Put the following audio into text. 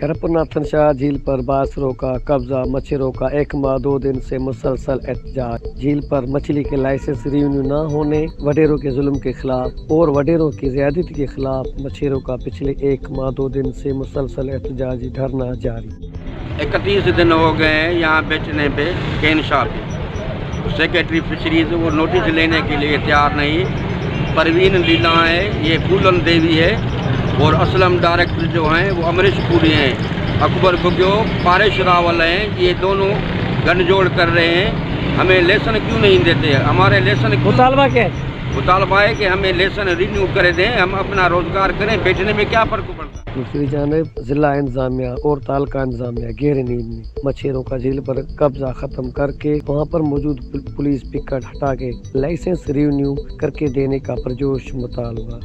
करपनाथन शाह झील पर बासरों का कब्जा, मच्छरों का 1 माह 2 दिन से मुसलसल एहतजाज। झील पर मछली के लाइसेंस रिन्यू न होने, वडेरों के जुल्म के खिलाफ और वडेरों की ज्यादती के खिलाफ मच्छरों का पिछले 1 माह 2 दिन से मुसलसल एहतजाजी धरना जारी। 31 दिन हो गए हैं यहाँ बेचने पे कैन शॉप। सेक्रेटरी फिशरीज वो नोटिस लेने के लिए तैयार नहीं। परवीन लीला है, ये फूलन देवी है, और असलम डायरेक्टर जो हैं वो अमरीश पुरी हैं। अकबर बुग्यो पारेश रावल हैं। ये दोनों गठजोड़ कर रहे हैं। हमें लेसन क्यों नहीं देते? हमारे लेसन मुतालबा क्या है? मुतालबा है कि हमें लेसन रिन्यू कर दें, हम अपना रोजगार करें। बेचने में क्या फ़र्क पड़ता है? दूसरी जानब जिला इंतजामिया और तालका इंतजामिया गहरी नींद में। मच्छरों का झील पर कब्जा खत्म करके वहां पर मौजूद पुलिस पिकट हटा के लाइसेंस रिन्यू करके देने का पुरजोश मुतालबा।